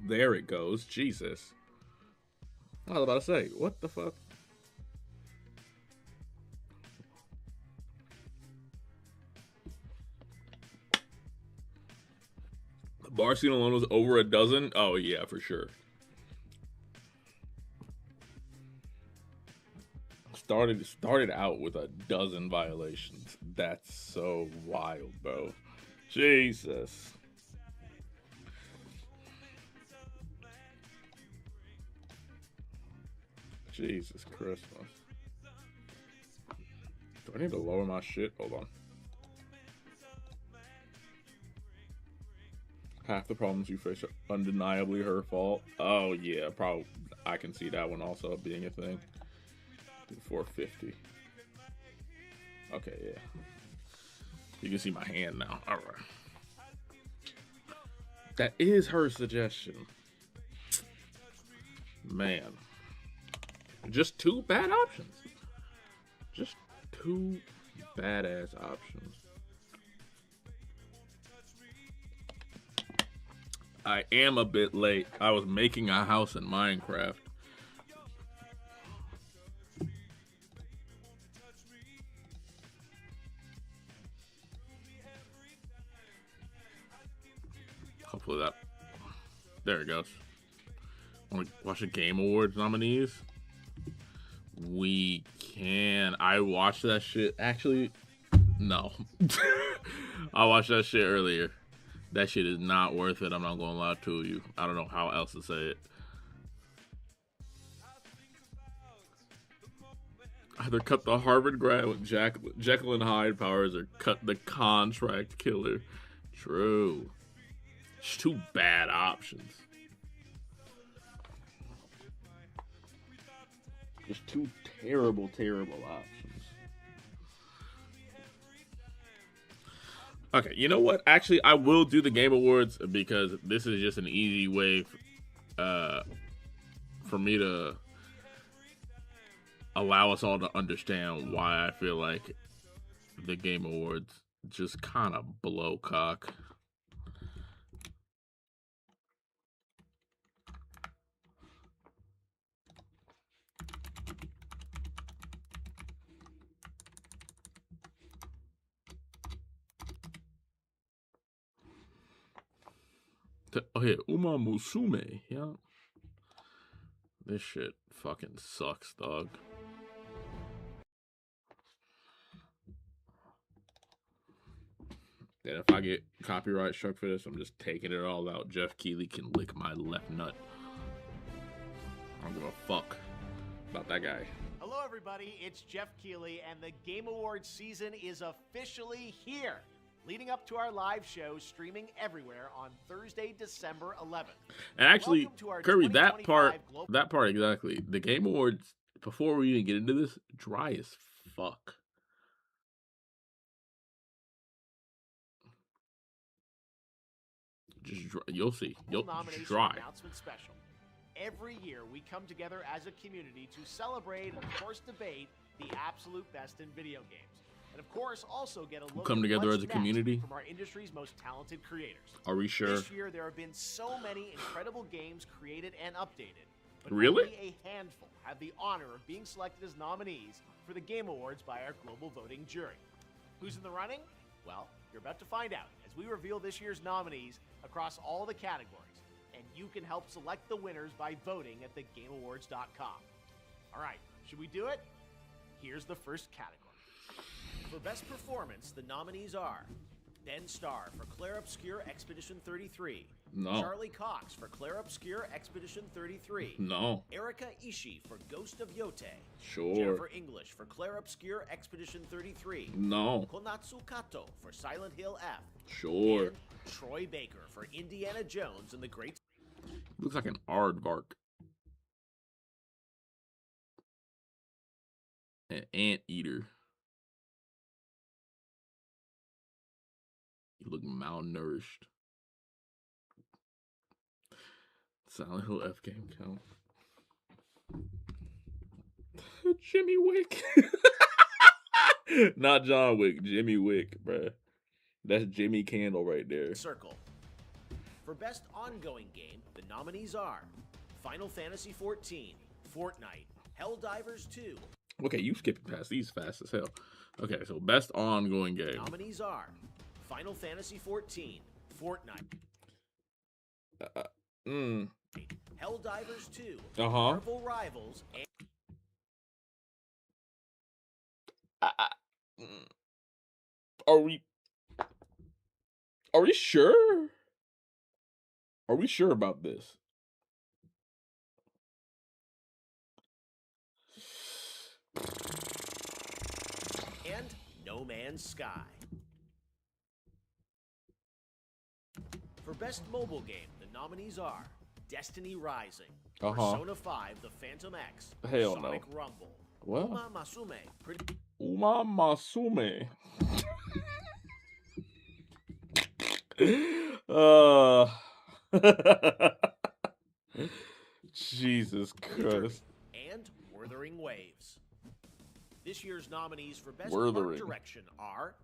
There it goes. Jesus. I was about to say, what the fuck? Barcelona alone was over a dozen? Oh, yeah, for sure. Started out with a dozen violations. That's so wild, bro. Jesus. Jesus Christmas. Do I need to lower my shit? Hold on. Half the problems you face are undeniably her fault. Oh yeah, probably. I can see that one also being a thing. 450. Okay, yeah. You can see my hand now. All right. That is her suggestion. Man. Just two bad options. Just two badass options. I am a bit late. I was making a house in Minecraft. Hopefully that. There it goes. Want to watch the Game Awards nominees? We can. I watched that shit. Actually, no. I watched that shit earlier. That shit is not worth it. I'm not gonna lie to you. I don't know how else to say it. Either cut the Harvard grad with Jekyll and Hyde powers or cut the contract killer. True. It's two bad options. Just two terrible, terrible options. Okay, you know what? Actually, I will do the Game Awards because this is just an easy way for me to allow us all to understand why I feel like the Game Awards just kind of blow cock. Oh yeah, Uma Musume, yeah. This shit fucking sucks, dog. And if I get copyright struck for this, I'm just taking it all out. Jeff Keighley can lick my left nut. I don't give a fuck about that guy. Hello, everybody. It's Jeff Keighley, and the Game Awards season is officially here. Leading up to our live show streaming everywhere on Thursday, December 11th. And actually, Kirby, that part exactly. The Game Awards, before we even get into this, dry as fuck. Just dry. You'll see. You'll dry. Announcement special. Every year, we come together as a community to celebrate and, of course, debate the absolute best in video games. And of course, also get a look come together as a community from our industry's most talented creators. Are we sure? This year, there have been so many incredible games created and updated. But really? Only a handful have the honor of being selected as nominees for the Game Awards by our global voting jury. Who's in the running? Well, you're about to find out as we reveal this year's nominees across all the categories. And you can help select the winners by voting at thegameawards.com. All right, should we do it? Here's the first category. For Best Performance, the nominees are Ben Starr for Claire Obscure Expedition 33. No. Charlie Cox for Claire Obscure Expedition 33. No. Erika Ishii for Ghost of Yote. Sure. Jennifer English for Claire Obscure Expedition 33. No. Konatsu Kato for Silent Hill F. Sure. And Troy Baker for Indiana Jones and the Great... Looks like an aardvark. An anteater. You look malnourished. Silent Hill F game count. Jimmy Wick. Not John Wick, Jimmy Wick, bruh. That's Jimmy Candle right there. Circle. For For Best Ongoing Game, the nominees are Final Fantasy XIV, Fortnite, Helldivers 2. Okay, you skipping past these fast as hell. Okay, so best ongoing game. Nominees are Final Fantasy XIV, Fortnite, Helldivers 2, Marvel Rivals, and Are we sure? Are we sure about this? No Man's Sky. For Best Mobile Game, the nominees are Destiny Rising, Persona 5, The Phantom X, Hell Sonic no. Rumble, What? Uma Masume, Uma Masume. Jesus Christ. and Wuthering Waves. This year's nominees for Best Wuthering. Art Direction are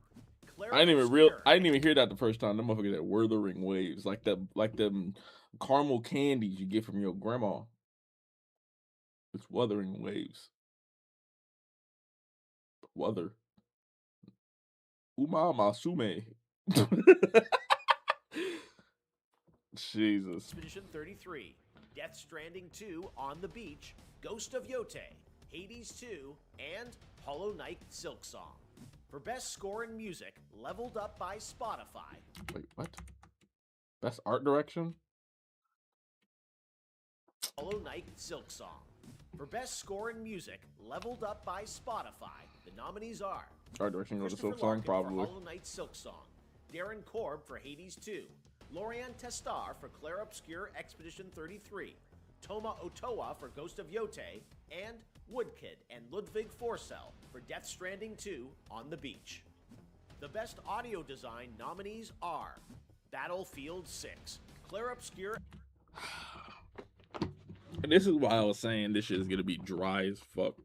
Clara I didn't Obscura. even hear that the first time. Them motherfuckers said Wuthering Waves, like them caramel candies you get from your grandma. It's Wuthering Waves. Wuther. Uma Masume. Jesus. Expedition 33, Death Stranding 2, On the Beach, Ghost of Yote, Hades 2, and Hollow Knight Silksong. For Best Score and Music, leveled up by Spotify. Wait, what? Best art direction? Hollow Knight Silksong. For Best Score and Music, leveled up by Spotify. The nominees are Art direction goes to Christopher Silksong, Larkin probably. for Hollow Knight Silksong, Darren Korb for Hades 2, Lorian Testar for Claire Obscure Expedition 33, Toma Otoa for Ghost of Yote, and Woodkid and Ludwig Forsell for Death Stranding 2, On the Beach. The Best Audio Design nominees are Battlefield 6, Claire Obscure. And this is why I was saying this shit is gonna be dry as fuck,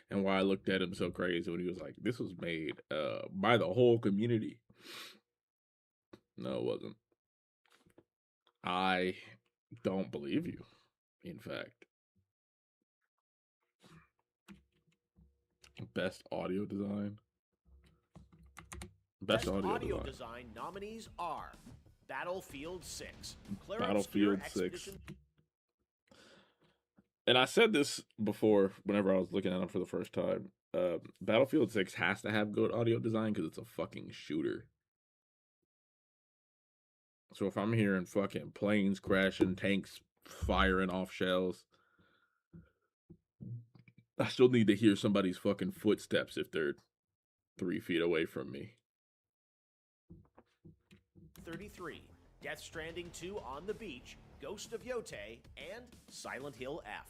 and why I looked at him so crazy when he was like, "This was made by the whole community." No, it wasn't. I don't believe you. In fact, best audio design. Best audio design nominees are Battlefield 6, Claire Battlefield Obscure 6. Expedition. And I said this before whenever I was looking at them for the first time. Battlefield 6 has to have good audio design because it's a fucking shooter. So if I'm hearing fucking planes crashing, tanks firing off shells, I still need to hear somebody's fucking footsteps if they're 3 feet away from me. 33, Death Stranding 2, On the Beach, Ghost of Yote, and Silent Hill F.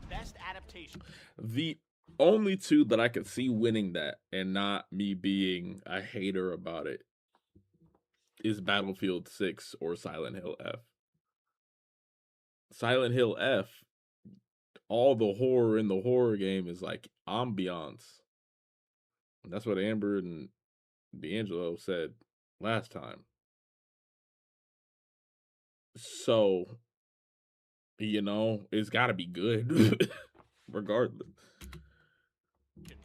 Best Adaptation. The only two that I could see winning that and not me being a hater about it is Battlefield 6 or Silent Hill F. Silent Hill F, all the horror in the horror game is like ambiance. And that's what Amber and D'Angelo said last time. So, you know, it's got to be good, regardless.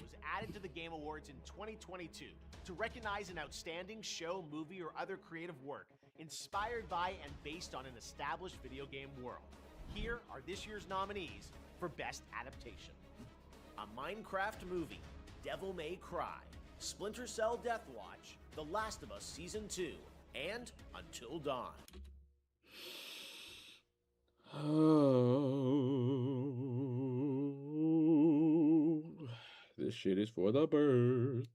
Was added to the Game Awards in 2022 to recognize an outstanding show, movie, or other creative work inspired by and based on an established video game world. Here are this year's nominees for Best Adaptation: a Minecraft movie, Devil May Cry, Splinter Cell Deathwatch, The Last of Us Season 2, and Until Dawn. Oh, this shit is for the birds.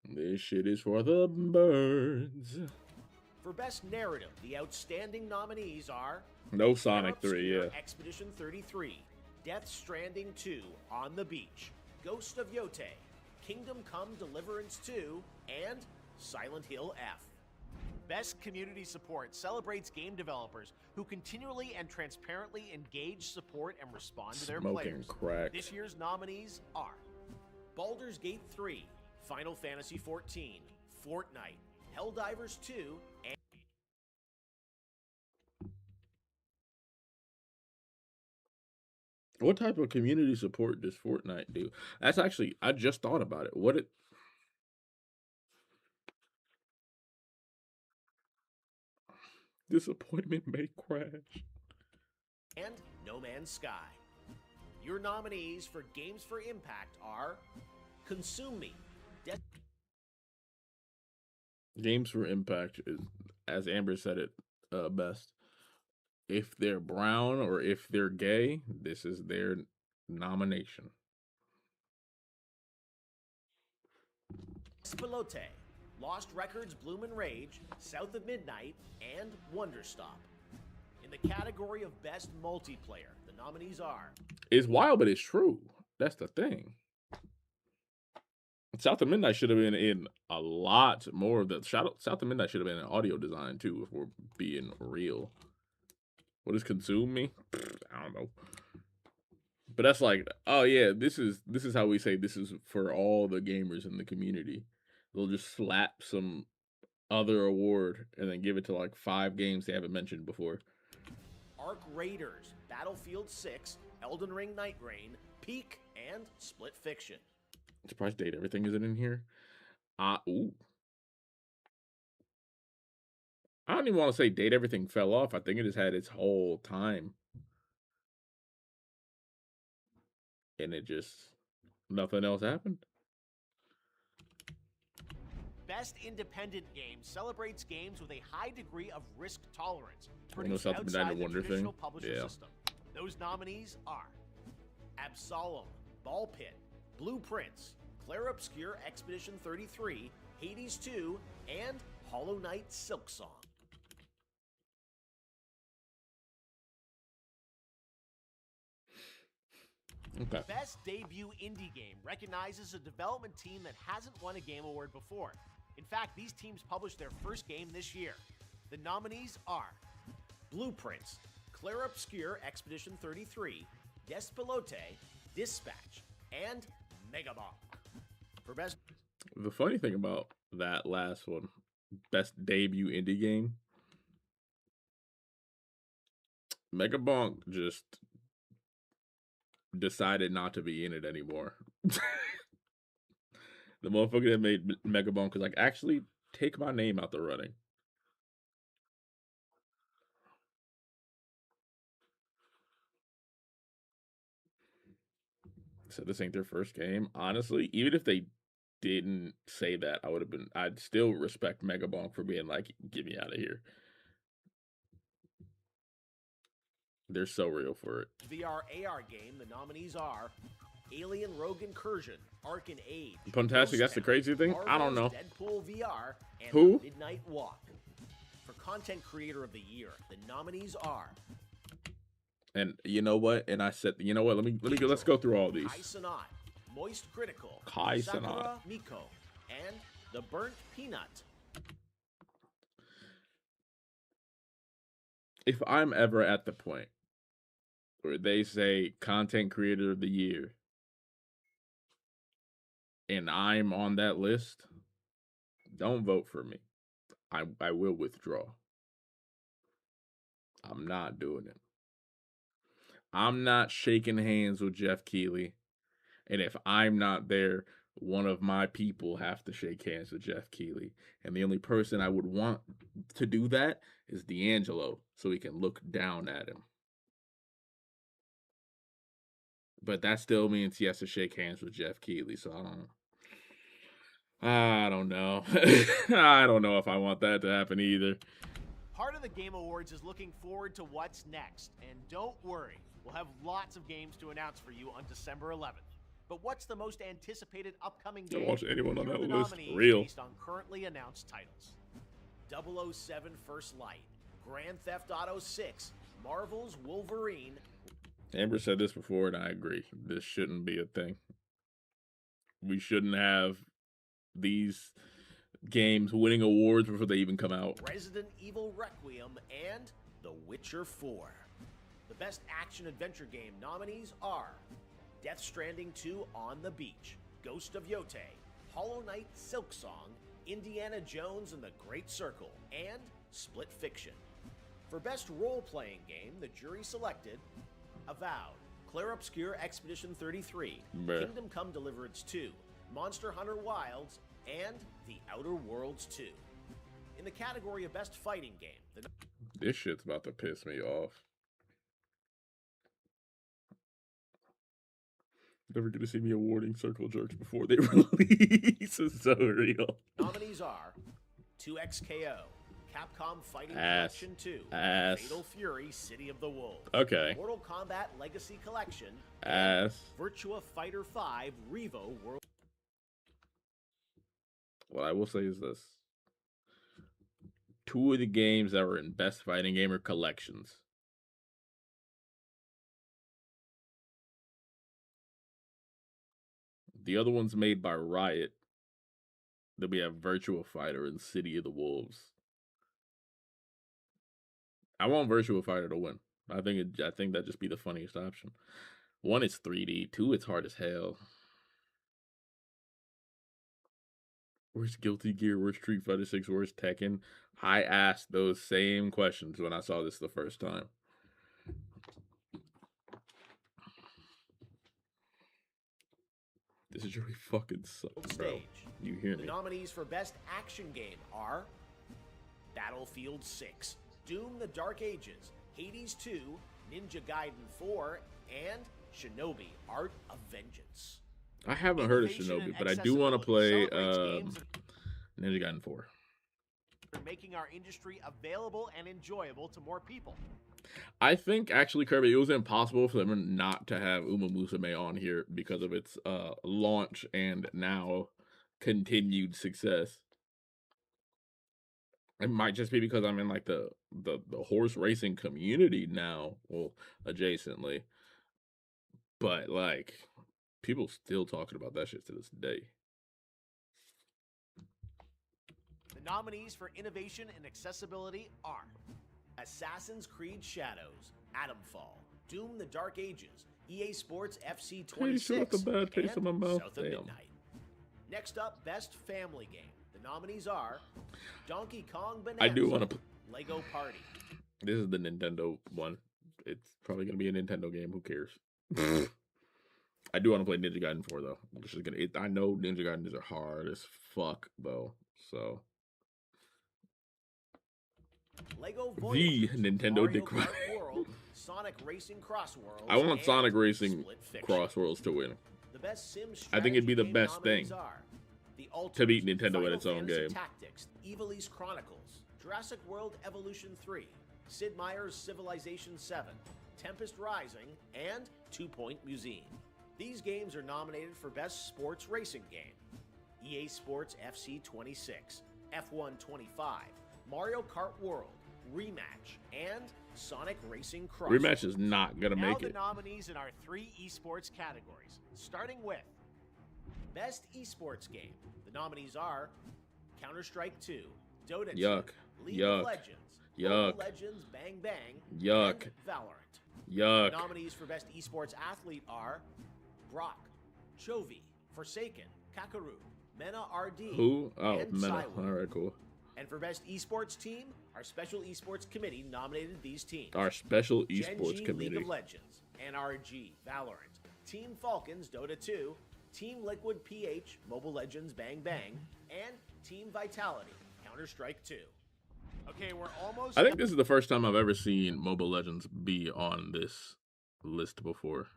This shit is for the birds. For Best Narrative, the outstanding nominees are No Sonic 3, yeah. Expedition 33, Death Stranding 2, On the Beach, Ghost of Yote, Kingdom Come Deliverance 2, and Silent Hill F. Best Community Support celebrates game developers who continually and transparently engage, support, and respond to their players. Crack. This year's nominees are Baldur's Gate 3, Final Fantasy XIV, Fortnite, Helldivers 2, and What type of community support does Fortnite do? That's actually, I just thought about it. What it disappointment may crash. And No Man's Sky. Your nominees for Games for Impact are Consume Me. Games for Impact is, as Amber said it best. If they're brown or if they're gay, this is their nomination. Spilote, Lost Records Bloom and Rage, South of Midnight, and Wonderstop. In the category of Best Multiplayer, the nominees are... It's wild, but it's true. That's the thing. South of Midnight should have been in a lot more of the... South of Midnight should have been in audio design, too, if we're being real. What does Consume Me? I don't know. But that's like, oh yeah, this is how we say this is for all the gamers in the community. They'll just slap some other award and then give it to like 5 games they haven't mentioned before. Arc Raiders, Battlefield 6, Elden Ring Night Rain, Peak, and Split Fiction. I'm surprised Date Everything isn't in here. Ooh. I don't even want to say Date Everything fell off. I think it just had its whole time. And it just, nothing else happened. Best Independent Game celebrates games with a high degree of risk tolerance, I know produced South of Midnight outside the Wonder traditional thing. publisher Yeah. system. Those nominees are Absolem, Ball Pit, Blueprints, Clair Obscure Expedition 33, Hades 2, and Hollow Knight Silksong. Okay. Best Debut Indie Game recognizes a development team that hasn't won a Game Award before. In fact, these teams published their first game this year. The nominees are Blueprints, Clair Obscure Expedition 33, Despilote, Dispatch, and Megabonk. For best... The funny thing about that last one, best debut indie game, Megabonk just decided not to be in it anymore. The motherfucker that made Megabonk was like, actually, take my name out the running. So this ain't their first game. Honestly, even if they didn't say that, I'd still respect Megabonk for being like, get me out of here. They're so real for it. VR AR game, the nominees are Alien Rogue Incursion, Arcan Age, Fantastic. That's the crazy thing. I don't know. Deadpool VR, and Who? The Midnight Walk. For Content Creator of the Year, the nominees are... And you know what? And I said, you know what? Let's go through all these. Kai Sanat, Moist Critical, Kai Sakura Sanat. Miko, and The Burnt Peanut. If I'm ever at the point where they say Content Creator of the Year and I'm on that list, don't vote for me. I will withdraw. I'm not doing it. I'm not shaking hands with Jeff Keighley. And if I'm not there, one of my people have to shake hands with Jeff Keighley. And the only person I would want to do that is D'Angelo, so he can look down at him. But that still means he has to shake hands with Jeff Keighley, so I don't know. I don't know if I want that to happen either. Part of the Game Awards is looking forward to what's next. And don't worry, we'll have lots of games to announce for you on December 11th. But what's the most anticipated upcoming game? Don't watch anyone on Here are that the list. nominees Real. based on currently announced titles. 007 First Light, Grand Theft Auto 6, Marvel's Wolverine. Amber said this before, and I agree. This shouldn't be a thing. We shouldn't have these games winning awards before they even come out. Resident Evil Requiem, and The Witcher 4. The best action-adventure game nominees are Death Stranding 2 On the Beach, Ghost of Yote, Hollow Knight Silksong, Indiana Jones and the Great Circle, and Split Fiction. For best role-playing game, the jury selected Avowed, Claire Obscure Expedition 33, Bruh. Kingdom Come Deliverance 2, Monster Hunter Wilds, and The Outer Worlds 2. In the category of Best Fighting Game, This shit's about to piss me off. Never gonna see me awarding circle jerks before they release. It's so real. nominees are 2XKO, Capcom Fighting Ass. Collection 2, Ass. Fatal Fury City of the Wolves, Okay. Mortal Kombat Legacy Collection, Ass. Virtua Fighter 5 Revo World. What I will say is this. 2 of the games that were in Best Fighting Game are collections. The other one's made by Riot. Then we have Virtua Fighter and City of the Wolves. I want Virtua Fighter to win. I think that'd just be the funniest option. 1, it's 3D. 2, it's hard as hell. Where's Guilty Gear? Where's Street Fighter 6? Where's Tekken? I asked those same questions when I saw this the first time. This jury fucking sucks, bro. You hear The me? nominees for Best Action Game are Battlefield 6, Doom the Dark Ages, Hades 2, Ninja Gaiden 4, and Shinobi Art of Vengeance. I haven't heard of Innovation Shinobi, and but I do want to play accessibility celebrates games Ninja Gaiden 4. and making our industry available and enjoyable to more people. I think actually, Kirby, it was impossible for them not to have Uma Musume on here because of its launch and now continued success. It might just be because I'm in like the horse racing community now, well, adjacently. But like, people still talking about that shit to this day. The nominees for innovation and accessibility are Assassin's Creed Shadows, Atomfall, Doom the Dark Ages, EA Sports FC 26, Pretty sure it's a bad taste in my and mouth. South of Damn. Midnight. Next up, Best Family Game. The nominees are Donkey Kong Bonanza, I do want to. Lego Party. This is the Nintendo one. It's probably gonna be a Nintendo game. Who cares? I do want to play Ninja Gaiden 4 though, which is gonna. I know Ninja Gaiden are hard as fuck though, so. Lego The Voyages, Nintendo Mario Dick Kart World, Sonic Racing Cross Worlds, I want and Sonic Racing Split Fiction. Cross Worlds to win. The best sim I think it'd be the strategy game best nominees thing are The Ultimate, to beat Nintendo Final at its own Fantasy game. Tactics, Ivalice Chronicles, Jurassic World Evolution 3, Sid Meier's Civilization 7, Tempest Rising, and 2 Point Museum. These games are nominated for Best Sports Racing Game. EA Sports FC 26, F1 25, Mario Kart World, Rematch, and Sonic Racing Cross. Rematch is not gonna Now make the it. nominees in our 3 esports categories, starting with Best Esports Game. The nominees are Counter-Strike 2, Dota 2, Yuck. League Yuck. of Legends, Yuck. Mobile Legends Bang Bang, Yuck. and Valorant. Yuck. Nominees for Best Esports Athlete are Brock, Chovy, Forsaken, Kakaru, Mena RD, Who? Oh, and Meta. Cywar. All right, cool. And for Best Esports Team, our Special Esports Committee nominated these teams. Our special Gen esports G, committee. League of Legends, NRG, Valorant, Team Falcons, Dota 2, Team Liquid PH, Mobile Legends, Bang Bang, and Team Vitality, Counter-Strike 2. Okay, we're almost... I think this is the first time I've ever seen Mobile Legends be on this list before.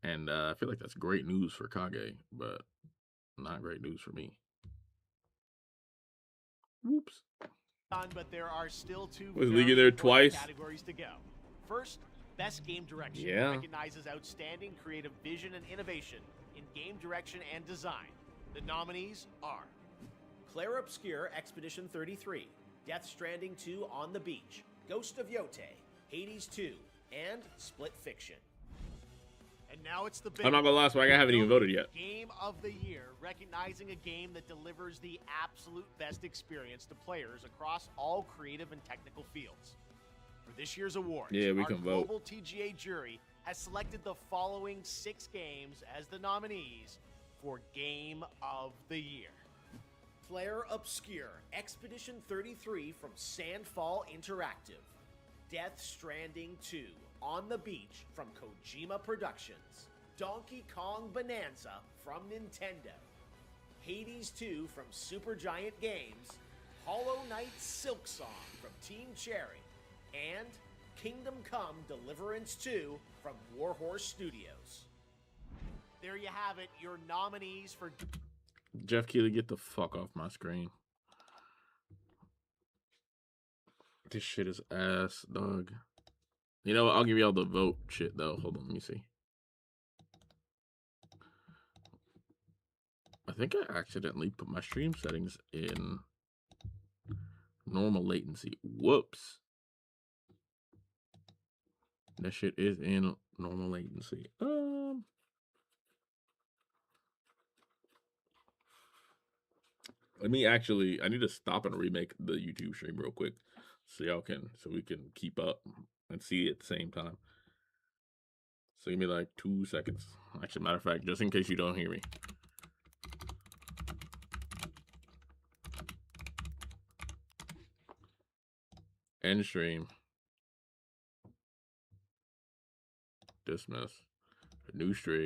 And I feel like that's great news for Kage, but not great news for me. Whoops. But there are still 2 Was very League in there important twice? categories to go. First, Best Game Direction. Yeah. Recognizes outstanding creative vision and innovation in game direction and design. The nominees are Claire Obscure Expedition 33, Death Stranding 2 On the Beach, Ghost of Yote, Hades 2, and Split Fiction. And now it's the big I'm not gonna lie, so I haven't even voted yet. Game of the Year, recognizing a game that delivers the absolute best experience to players across all creative and technical fields. For this year's awards, Yeah, we our can vote. global TGA jury has selected the following 6 games as the nominees for Game of the Year. Claire Obscure Expedition 33 from Sandfall Interactive. Death Stranding 2 On the Beach from Kojima Productions, Donkey Kong Bonanza from Nintendo, Hades 2 from Supergiant Games, Hollow Knight Silk Song from Team Cherry, and Kingdom Come Deliverance 2 from Warhorse Studios. There you have it, your nominees for... Jeff Keighley, get the fuck off my screen. This shit is ass, dog. You know what? I'll give you all the vote shit, though. Hold on, let me see. I think I accidentally put my stream settings in normal latency. Whoops. That shit is in normal latency. Let me actually, I need to stop and remake the YouTube stream real quick. So we can keep up and see it at the same time. So give me like 2 seconds. Actually, matter of fact, just in case you don't hear me. End stream. Dismiss. New stream.